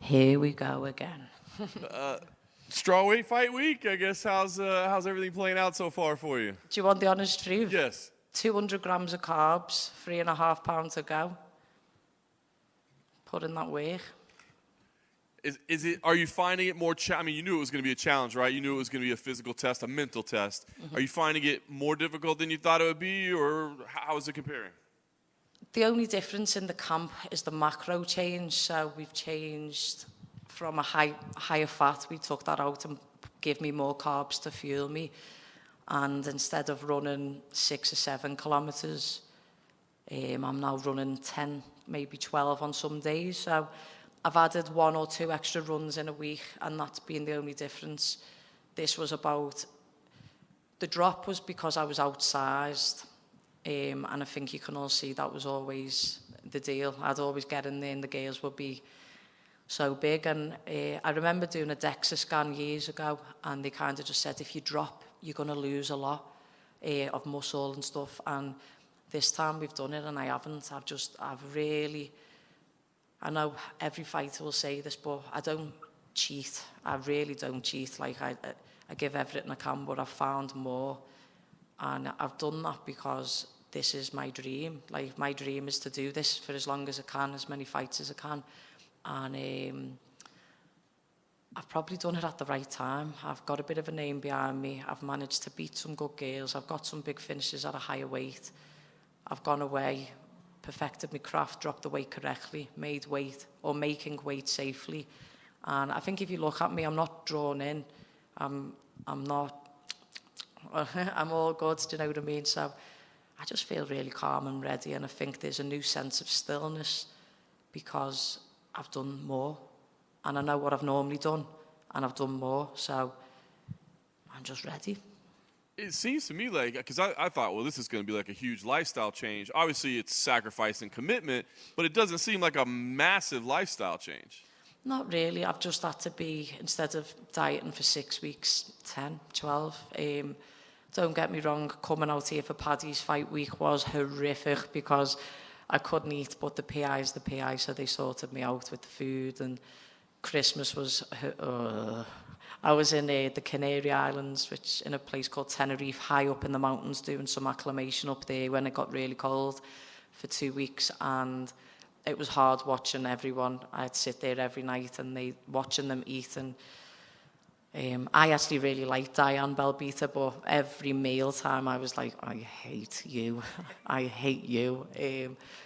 Here we go again. Strawweight fight week, I guess. How's everything playing out so far for you? Do you want the honest truth? Yes. 200 grams of carbs, 3.5 pounds to go. Put in that work. Is it? Are you finding it more? I mean, you knew it was going to be a challenge, right? You knew it was going to be a physical test, a mental test. Mm-hmm. Are you finding it more difficult than you thought it would be, or how is it comparing? The only difference in the camp is the macro change. So we've changed from a higher fat. We took that out and gave me more carbs to fuel me. And instead of running 6 or 7 kilometers, I'm now running 10, maybe 12 on some days. So I've added 1 or 2 extra runs in a week, and that's been the only difference. This was about, the drop was because I was outsized, and I think you can all see that was always the deal. I'd always get in there and the girls would be so big. And I remember doing a DEXA scan years ago, and they kind of just said, if you drop, you're going to lose a lot of muscle and stuff. And this time we've done it, and I haven't. I've really, I know every fighter will say this, but I don't cheat. I really don't cheat. Like, I give everything I can, but I've found more. And I've done that because this is my dream. Like, my dream is to do this for as long as I can, as many fights as I can. And I've probably done it at the right time. I've got a bit of a name behind me. I've managed to beat some good girls. I've got some big finishes at a higher weight. I've gone away, perfected my craft, dropped the weight correctly, made weight, or making weight safely. And I think if you look at me, I'm not drawn in. I'm not, I'm all good, do you know what I mean? So I just feel really calm and ready, and I think there's a new sense of stillness because I've done more, and I know what I've normally done, and I've done more, so I'm just ready. It seems to me like, because I thought, well, this is going to be like a huge lifestyle change. Obviously, it's sacrifice and commitment, but it doesn't seem like a massive lifestyle change. Not really. I've just had to be, instead of dieting for 6 weeks, 10, 12. Don't get me wrong, coming out here for Paddy's fight week was horrific because I couldn't eat, but the PI is the PI, so they sorted me out with the food. And Christmas was, I was in the Canary Islands, which in a place called Tenerife, high up in the mountains, doing some acclimation up there when it got really cold for 2 weeks. And it was hard watching everyone. I'd sit there every night and watching them eat. And I actually really liked Diana Belbita, but every meal time I was like, I hate you. I hate you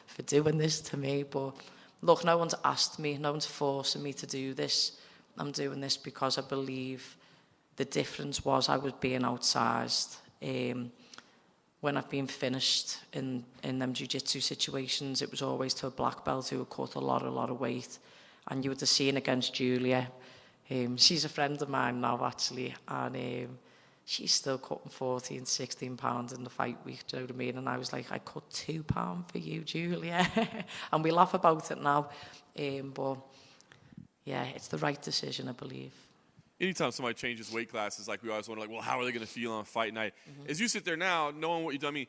for doing this to me. But look, no one's asked me, no one's forcing me to do this. I'm doing this because I believe the difference was I was being outsized. When I've been finished in them jiu-jitsu situations, it was always to a black belt who had cut a lot of weight. And you would have seen against Julia. She's a friend of mine now, actually, and she's still cutting 14, 16 pounds in the fight week, do you know what I mean? And I was like, I cut 2 pounds for you, Julia. And we laugh about it now. But yeah, it's the right decision, I believe. Anytime somebody changes weight classes, like we always wonder, like, well, how are they going to feel on fight night? Mm-hmm. As you sit there now, knowing what you've done, I mean,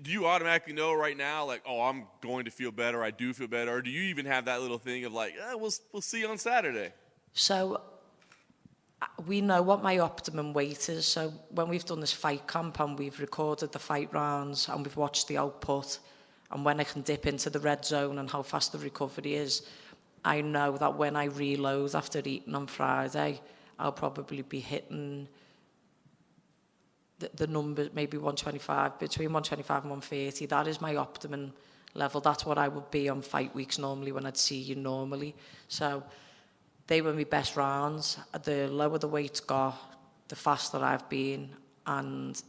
do you automatically know right now, like, oh, I'm going to feel better, I do feel better, or do you even have that little thing of like, we'll see on Saturday? So we know what my optimum weight is. So when we've done this fight camp and we've recorded the fight rounds and we've watched the output, and when I can dip into the red zone and how fast the recovery is, I know that when I reload after eating on Friday, I'll probably be hitting the number, maybe 125, between 125 and 130. That is my optimum level. That's what I would be on fight weeks normally when I'd see you normally. So they were my best rounds. The lower the weight got, the faster I've been. And,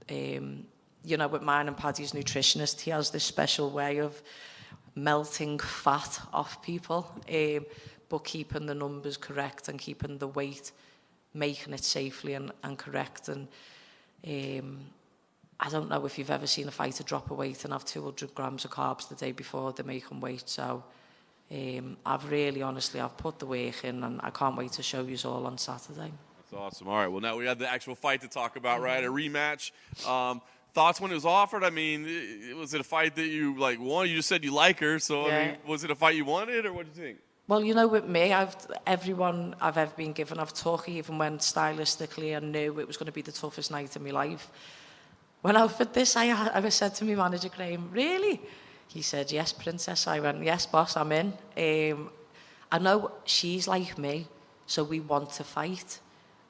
you know, with mine and Paddy's nutritionist, he has this special way of melting fat off people, but keeping the numbers correct and keeping the weight, making it safely and correct. And I don't know if you've ever seen a fighter drop a weight and have 200 grams of carbs the day before they're making weight. So I've really, honestly, I've put the work in, and I can't wait to show you all on Saturday. That's awesome. All right, well, now we have the actual fight to talk about, right? A rematch. Thoughts when it was offered? I mean, was it a fight that you, like, wanted? You just said you like her, so, yeah. I mean, was it a fight you wanted, or what did you think? Well, you know, with me, everyone I've ever been given, I've took, even when stylistically I knew it was going to be the toughest night of my life. When I offered this, I said to my manager, Graham, really? He said, yes, princess. I went, yes, boss, I'm in. I know she's like me, so we want to fight.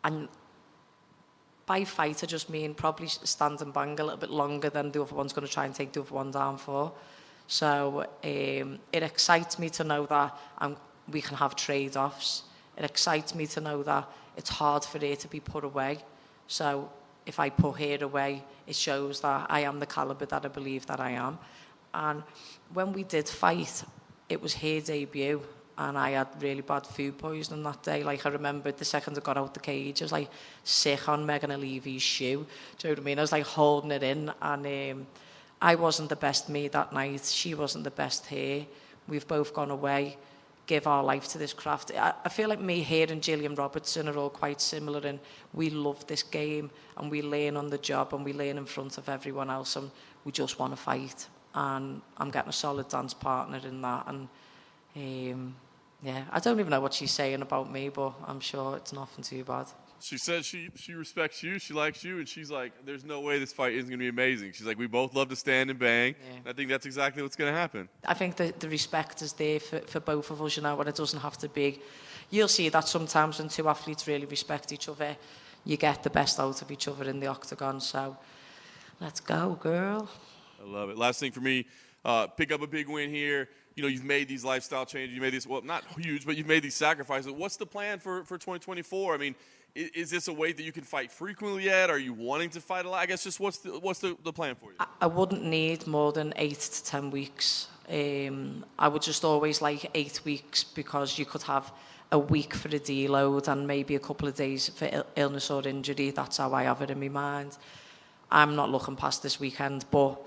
And by fight, I just mean probably stand and bang a little bit longer than the other one's going to try and take the other one down for. So it excites me to know that we can have trade-offs. It excites me to know that it's hard for her to be put away. So if I put her away, it shows that I am the caliber that I believe that I am. And when we did fight, it was her debut, and I had really bad food poisoning that day. Like, I remembered the second I got out the cage, I was like sick on Megan O'Leary's shoe. Do you know what I mean? I was like holding it in, and I wasn't the best me that night. She wasn't the best her. We've both gone away, give our life to this craft. I feel like me, her and Gillian Robertson are all quite similar, and we love this game, and we learn on the job, and we learn in front of everyone else, and we just want to fight. And I'm getting a solid dance partner in that, and yeah, I don't even know what she's saying about me, but I'm sure it's nothing too bad. She says she respects you, she likes you, and she's like, there's no way this fight isn't going to be amazing. She's like, we both love to stand and bang, and I think that's exactly what's going to happen. I think the respect is there for both of us, you know, and it doesn't have to be. You'll see that sometimes when two athletes really respect each other, you get the best out of each other in the octagon, so let's go, girl. I love it. Last thing for me, pick up a big win here. You know, you've made these lifestyle changes. You made these, well, not huge, but you've made these sacrifices. What's the plan for 2024? I mean, is this a weight that you can fight frequently yet? Are you wanting to fight a lot? I guess just what's the plan for you? I wouldn't need more than 8 to 10 weeks. I would just always like 8 weeks, because you could have a week for a deload and maybe a couple of days for illness or injury. That's how I have it in my mind. I'm not looking past this weekend, but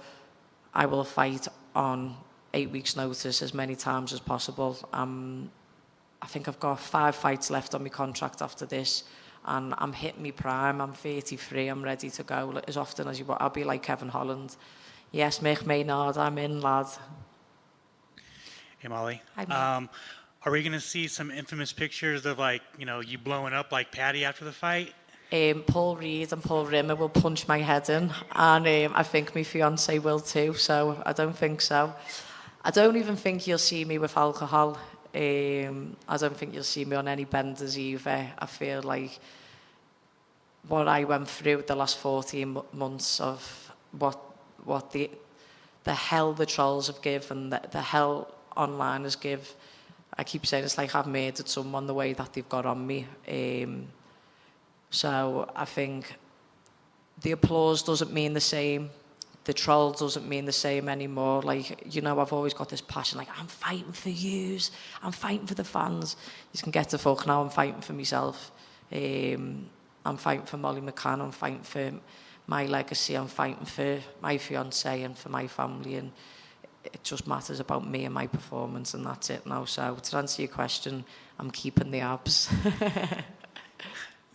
I will fight on 8 weeks' notice as many times as possible. I think I've got 5 fights left on my contract after this, and I'm hitting my prime. I'm 33. I'm ready to go as often as you want. I'll be like Kevin Holland. Yes, Mick Maynard, I'm in, lad. Hey, Molly. Hi, are we going to see some infamous pictures of, like, you know, you blowing up like Patty after the fight? Paul Reed and Paul Rimmer will punch my head in, and I think my fiancé will too, so I don't think so. I don't even think you'll see me with alcohol. I don't think you'll see me on any benders either. I feel like what I went through the last 14 months of what the hell the trolls have given, the hell online has give. I keep saying it's like I've murdered someone the way that they've got on me. So I think the applause doesn't mean the same. The troll doesn't mean the same anymore. Like, you know, I've always got this passion, like, I'm fighting for yous. I'm fighting for the fans. You can get the fuck now. I'm fighting for myself. I'm fighting for Molly McCann. I'm fighting for my legacy. I'm fighting for my fiancé and for my family. And it just matters about me and my performance, and that's it now. So to answer your question, I'm keeping the abs.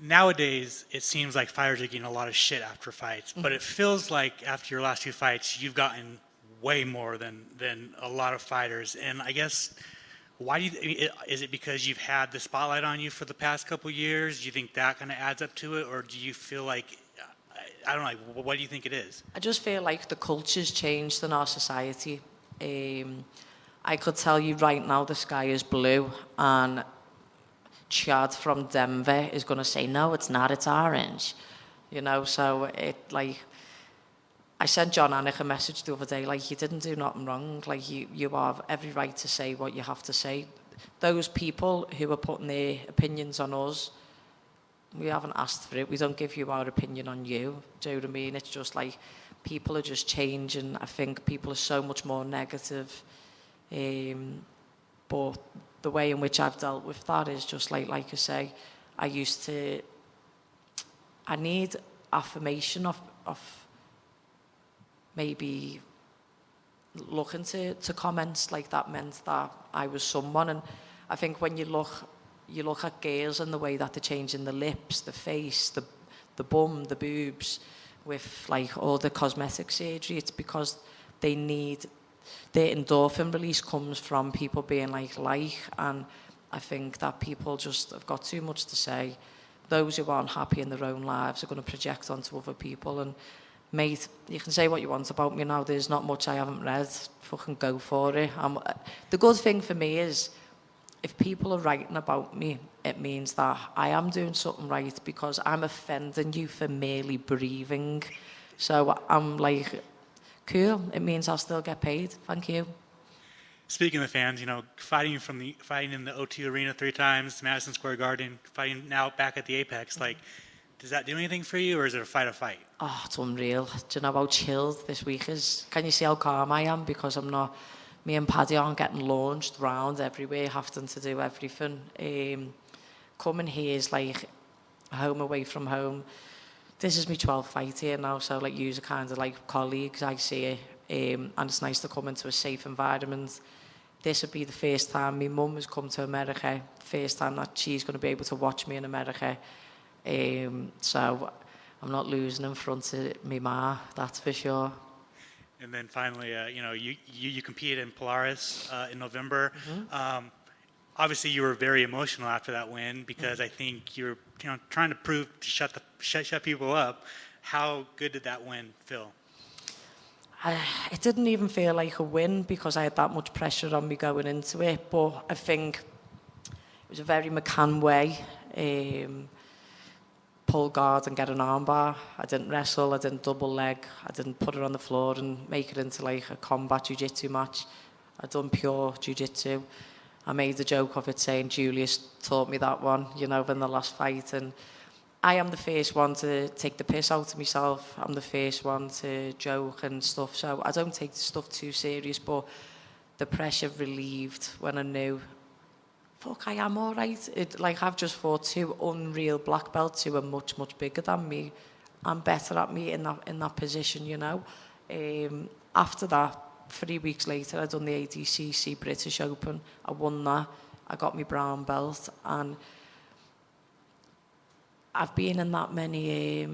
Nowadays, it seems like fighters are getting a lot of shit after fights, but it feels like after your last 2 fights, you've gotten way more than a lot of fighters. And I guess, why do you, is it because you've had the spotlight on you for the past couple years? Do you think that kind of adds up to it, or do you feel like, I don't know, what do you think it is? I just feel like the culture's changed in our society. I could tell you right now the sky is blue, and Chad from Denver is going to say, no, it's not, it's orange. You know, so it, like, I sent John Anik a message the other day, like, you didn't do nothing wrong. Like, you have every right to say what you have to say. Those people who are putting their opinions on us, we haven't asked for it. We don't give you our opinion on you. Do you know what I mean? It's just like, people are just changing. I think people are so much more negative. But the way in which I've dealt with that is just like I say, I need affirmation of maybe looking to comments like that meant that I was someone. And I think when you look at girls and the way that they're changing the lips, the face, the bum, the boobs, with like all the cosmetic surgery, it's because they need, their endorphin release comes from people being like, and I think that people just have got too much to say. Those who aren't happy in their own lives are going to project onto other people. And mate, you can say what you want about me now. There's not much I haven't read. Fucking go for it. The good thing for me is, if people are writing about me, it means that I am doing something right, because I'm offending you for merely breathing. So I'm like, cool. It means I'll still get paid. Thank you. Speaking of fans, fighting in the O2 Arena 3 times, Madison Square Garden, fighting now back at the Apex, like, does that do anything for you, or is it a fight? Oh, it's unreal. Do you know how chilled this week is? Can you see how calm I am? Because me and Paddy aren't getting launched round everywhere, having to do everything. Coming here is like home away from home. This is my 12th fight here now, so like, you're kind of like colleagues, I see it. And it's nice to come into a safe environment. This would be the first time my mum has come to America, first time that she's going to be able to watch me in America. So I'm not losing in front of me ma, that's for sure. And then finally, you competed in Polaris in November. Mm-hmm. Obviously, you were very emotional after that win, because I think you're trying to prove to shut people up. How good did that win feel? It didn't even feel like a win, because I had that much pressure on me going into it. But I think it was a very McCann way. Pull guard and get an armbar. I didn't wrestle, I didn't double leg, I didn't put it on the floor and make it into like a combat jiu-jitsu match. I done pure jiu-jitsu. I made a joke of it saying Julius taught me that one, in the last fight. And I am the first one to take the piss out of myself. I'm the first one to joke and stuff. So I don't take the stuff too serious, but the pressure relieved when I knew, fuck, I am all right. I've just fought two unreal black belts who are much, much bigger than me. I'm better at me in that position, After that, 3 weeks later, I done the ADCC British Open. I won that. I got my brown belt. And I've been in that many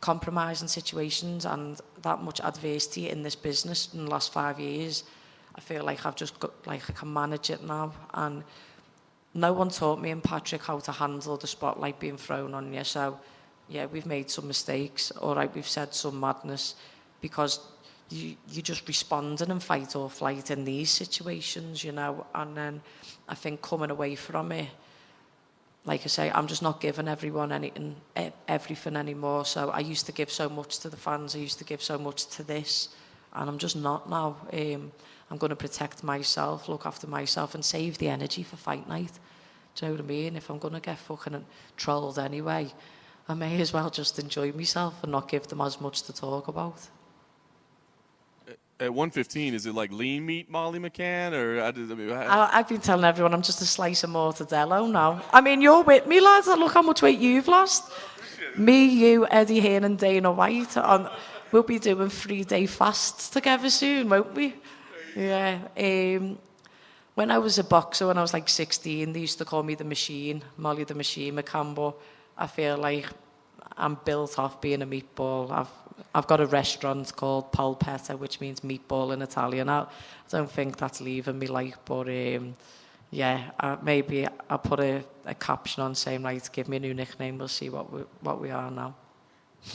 compromising situations and that much adversity in this business in the last 5 years. I feel like I've just got, I can manage it now. And no one taught me and Patrick how to handle the spotlight being thrown on you. So, yeah, we've made some mistakes. All right, we've said some madness, because you just responding and fight or flight in these situations, And then I think coming away from it, like I say, I'm just not giving everyone everything anymore. So I used to give so much to the fans. I used to give so much to this. And I'm just not now. I'm going to protect myself, look after myself, and save the energy for fight night. Do you know what I mean? If I'm going to get fucking trolled anyway, I may as well just enjoy myself and not give them as much to talk about. At 115, is it like lean meat Molly McCann? Or I've been telling everyone I'm just a slice of mortadella now. I mean, you're with me, lads. Look how much weight you've lost. Me, you, Eddie Hearn and Dana White. We'll be doing 3-day fasts together soon, won't we? Yeah. When I was a boxer, when I was like 16, they used to call me the Machine, Molly the Machine McCann. But I feel like I'm built off being a meatball. I've got a restaurant called Polpetta, which means meatball in Italian. I don't think that's leaving me but maybe I'll put a caption on saying, right, give me a new nickname. We'll see what we are now.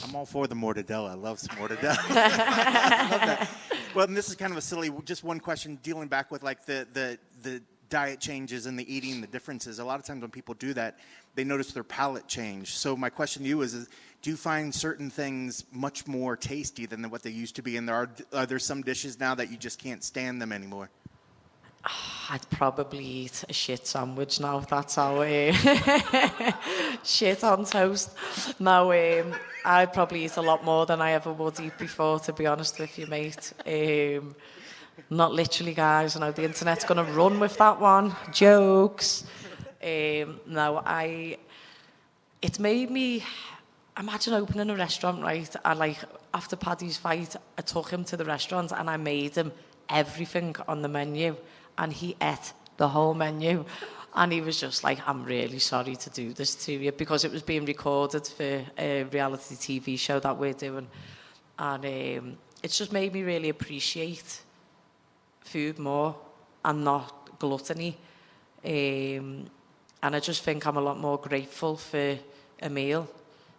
I'm all for the mortadella. I love some mortadella. I love that. Well, and this is kind of a silly, just one question, dealing back with like the diet changes and the eating, the differences. A lot of times when people do that, they notice their palate change. So my question to you is do you find certain things much more tasty than what they used to be? And are there some dishes now that you just can't stand them anymore? I'd probably eat a shit sandwich now. That's how shit on toast. Now, I'd probably eat a lot more than I ever would eat before, to be honest with you, mate. Not literally, guys. I know the internet's going to run with that one. Jokes. It's made me imagine opening a restaurant, right? And after Paddy's fight, I took him to the restaurant and I made him everything on the menu, and he ate the whole menu. And he was just like, I'm really sorry to do this to you, because it was being recorded for a reality TV show that we're doing. And it's just made me really appreciate food more and not gluttony. And I just think I'm a lot more grateful for a meal.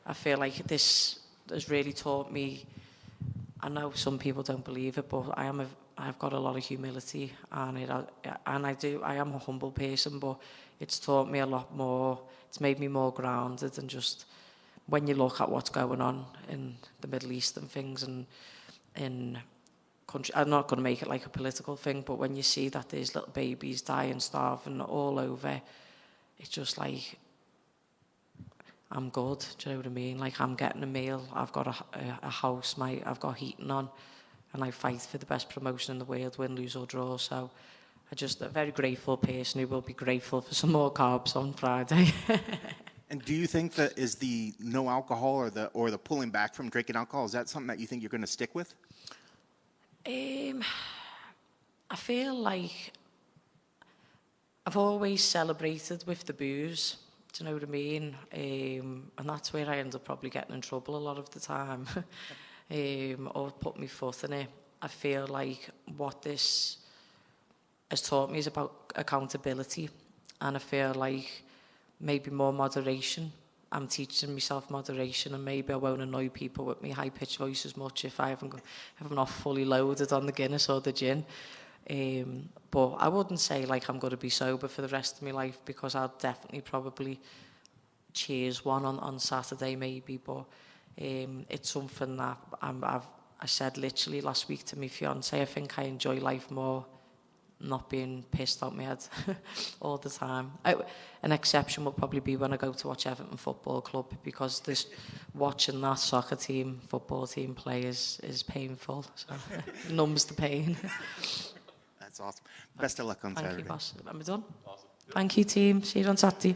I feel like this has really taught me. I know some people don't believe it, but I've got a lot of humility, and I am a humble person, but it's taught me a lot more. It's made me more grounded, and just when you look at what's going on in the Middle East and things, and in country, I'm not going to make it like a political thing, but when you see that there's little babies dying, starving all over, it's just like, I'm good, do you know what I mean? Like, I'm getting a meal, I've got a house, I've got heating on, and I fight for the best promotion in the world, win, lose or draw. So I'm just a very grateful person who will be grateful for some more carbs on Friday. And do you think that is the no alcohol or the pulling back from drinking alcohol, is that something that you think you're going to stick with? I feel like I've always celebrated with the booze. Do you know what I mean? And that's where I end up probably getting in trouble a lot of the time, or put my foot in it. I feel like what this has taught me is about accountability, and I feel like maybe more moderation. I'm teaching myself moderation, and maybe I won't annoy people with my high-pitched voice as much if I'm not fully loaded on the Guinness or the gin. But I wouldn't say like I'm going to be sober for the rest of my life, because I'll definitely probably cheers one on Saturday maybe. But it's something that I said literally last week to my fiance. I think I enjoy life more not being pissed out my head all the time. An exception would probably be when I go to watch Everton Football Club, because watching that soccer team, football team play is painful. So numbs the pain. That's awesome. Best of luck on Saturday. Thank you, boss. Am I done? Awesome. Thank you, team. See you on Saturday.